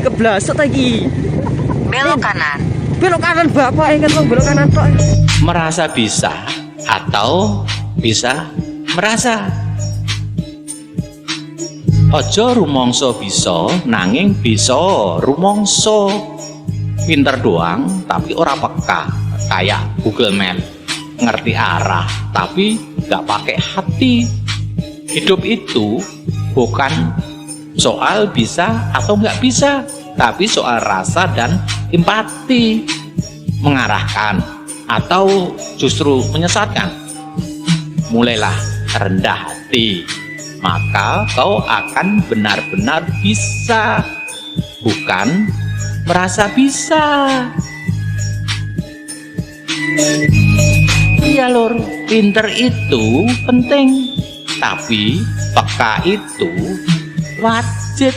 Keblasot lagi. Belok kanan. Belok kanan bapak ingat lo belok kanan tok. Merasa bisa atau bisa merasa. Ojo rumongso bisa nanging bisa rumongso. Pinter doang tapi ora peka, kayak Google Map. Ngerti arah tapi nggak pakai hati. Hidup itu bukan soal bisa atau nggak bisa, tapi soal rasa dan empati. Mengarahkan atau justru menyesatkan. Mulailah rendah hati, maka kau akan benar-benar bisa, bukan merasa bisa. Iya lor, pinter itu penting, tapi peka itu wajib.